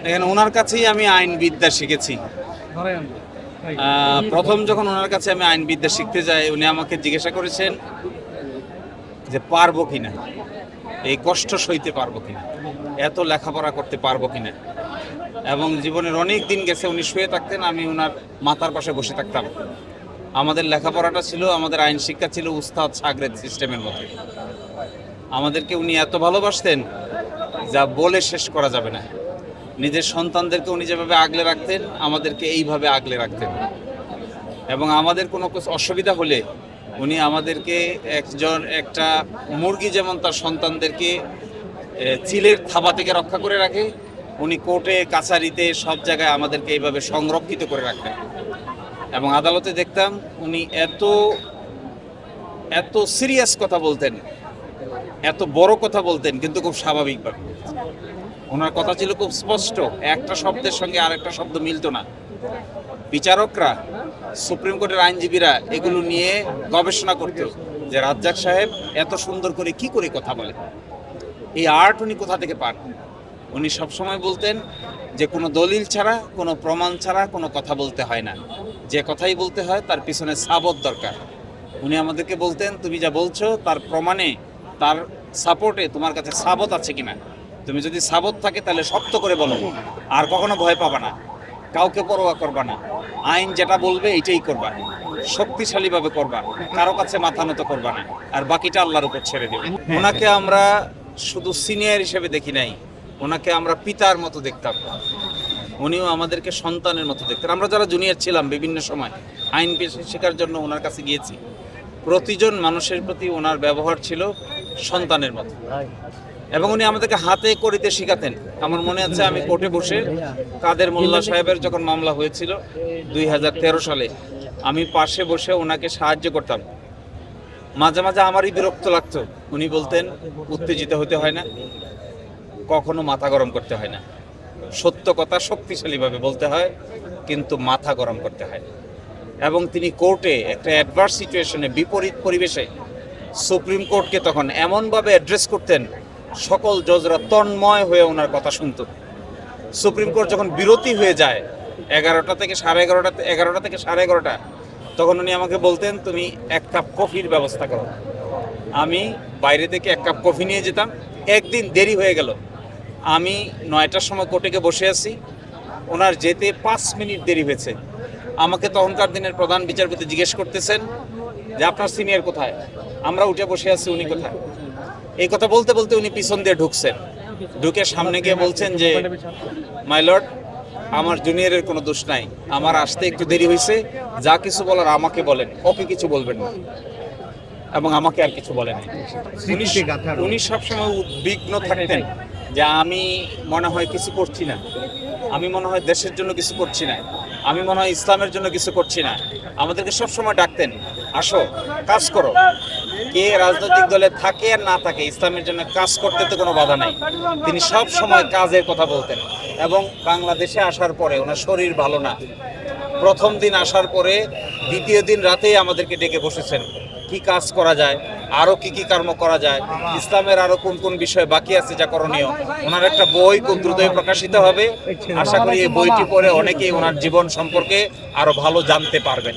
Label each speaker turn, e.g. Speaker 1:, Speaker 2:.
Speaker 1: দেখেন, ওনার কাছেই আমি আইনবিদ্যা শিখেছি। প্রথম যখন ওনার কাছে আমি আইনবিদ্যা শিখতে যাই, উনি আমাকে জিজ্ঞাসা করেছেন যে পারবো কিনা, এই কষ্ট সইতে পারবো কিনা, এত লেখাপড়া করতে পারবো কিনা। এবং জীবনের অনেক দিন গেছে, উনি শুয়ে থাকতেন, আমি ওনার মাথার পাশে বসে থাকতাম। আমাদের লেখাপড়াটা ছিল, আমাদের আইন শিক্ষা ছিল উস্তাদ শাগরেদ সিস্টেমের মতো। আমাদেরকে উনি এত ভালোবাসতেন যা বলে শেষ করা যাবে না। নিজের সন্তানদেরকে উনি যেভাবে আগলে রাখতেন, আমাদেরকে এইভাবে আগলে রাখতেন। এবং আমাদের কোনো অসুবিধা হলে উনি আমাদেরকে একটা মুরগি যেমন তার সন্তানদেরকে চিলের থাবা থেকে রক্ষা করে রাখে, উনি কোর্টে কাছারিতে সব জায়গায় আমাদেরকে এইভাবে সংরক্ষিত করে রাখতেন। এবং আদালতে দেখতাম উনি এত এত সিরিয়াস কথা বলতেন, এত বড় কথা বলতেন, কিন্তু খুব স্বাভাবিকভাবে। ওনার কথা ছিল খুব স্পষ্ট, একটা শব্দের সঙ্গে আরেকটা শব্দ মিলত না। বিচারকরা, সুপ্রিম কোর্টের আইনজীবীরা এগুলো নিয়ে গবেষণা করত যে রাজ্জাক সাহেব এত সুন্দর করে কি করে কথা বলে, এই আর্ট উনি কোথা থেকে পান। উনি সবসময় বলতেন যে কোনো দলিল ছাড়া, কোনো প্রমাণ ছাড়া কোনো কথা বলতে হয় না, যে কথাই বলতে হয় তার পিছনে সাবত দরকার। উনি আমাদেরকে বলতেন, তুমি যা বলছো তার প্রমাণে, তার সাপোর্টে তোমার কাছে সাবত আছে কিনা। তুমি যদি সাবত থাকে তাহলে শক্ত করে বলো, আর কখনো ভয় পাবা না, কাউকে পরোয়া করবা না, আইন যেটা বলবে এটাই করবা, শক্তিশালীভাবে করবা, কারো কাছে মাথা নত করবা না, আর বাকিটা আল্লাহর উপর ছেড়ে দেবে। ওনাকে আমরা শুধু সিনিয়র হিসেবে দেখি নাই, ওনাকে আমরা পিতার মতো দেখতাম। উনিও আমাদেরকে সন্তানের মতো দেখতেন। আমরা যারা জুনিয়র ছিলাম বিভিন্ন সময় আইন পেশা শেখার জন্য ওনার কাছে গিয়েছি, প্রতিজন মানুষের প্রতি ওনার ব্যবহার ছিল সন্তানের মতো। এবং উনি আমাদেরকে হাতে করিতে শিখাতেন। আমার মনে আছে, আমি কোর্টে বসে কাদের মোল্লা সাহেবের যখন মামলা হয়েছিল 2013 সালে, আমি পাশে বসে ওনাকে সাহায্য করতাম। মাঝে মাঝে আমারই বিরক্ত লাগতো। উনি বলতেন, উত্তেজিত হতে হয় না, কখনো মাথা গরম করতে হয় না, সত্য কথা শক্তিশালীভাবে বলতে হয়, কিন্তু মাথা গরম করতে হয় না। এবং তিনি কোর্টে একটা অ্যাডভার্স সিচুয়েশনে, বিপরীত পরিবেশে সুপ্রিম কোর্টকে তখন এমনভাবে অ্যাড্রেস করতেন, সকল জজরা তন্ময় হয়ে ওনার কথা শুনত। সুপ্রিম কোর্ট যখন বিরতি হয়ে যায় 11টা থেকে 11:30, তখন উনি আমাকে বলতেন, তুমি 1 কাপ কফির ব্যবস্থা করো। আমি বাইরে থেকে 1 কাপ কফি নিয়ে যেতাম। একদিন দেরি হয়ে গেল, আমি 9টার সময় কোর্টে বসে আছি, ওনার যেতে 5 মিনিট দেরি হয়েছে। আমাকে তখনকার দিনের প্রধান বিচারপতি জিজ্ঞেস করতেছেন যে আপনার সিনিয়র কোথায়, আমরা উঠে বসে আছি, উনি কোথায়। এই কথা বলতে বলতে উনি পিছন দিয়ে ঢুকছেন, ঢুকে সামনে গিয়ে বলছেন যে মাই লর্ড, আমার জুনিয়রের কোনো দোষ নাই, আমার আসতে একটু দেরি হয়েছে, যা কিছু বলার আমাকে বলেন, ওকে কিছু বলবেন না। এবং আমাকে আর কিছু বলেন। উনি সবসময় উদ্বিগ্ন থাকতেন যে আমি মনে হয় কিছু করছি না, আমি মনে হয় দেশের জন্য কিছু করছি না, আমি মনে হয় ইসলামের জন্য কিছু করছি না। আমাদেরকে সবসময় ডাকতেন, আসো কাজ করো। কে রাজনৈতিক দলে থাকে আর না থাকে, ইসলামের জন্য কাজ করতে তো কোনো বাধা নাই। তিনি সব সময় কাজের কথা বলতেন। এবং বাংলাদেশে আসার পরে ওনার শরীর ভালো না, প্রথম দিন আসার পরে দ্বিতীয় দিন রাতেই আমাদেরকে ডেকে বসেছেন, কি কাজ করা যায়, আরো কি কি কর্ম করা যায়, ইসলামের আরো কোন কোন বিষয় বাকি আছে যা করণীয়। ওনার একটা বই খুব দ্রুতই প্রকাশিত হবে, আশা করি এই বইটি পড়ে অনেকেই ওনার জীবন সম্পর্কে আরো ভালো জানতে পারবেন।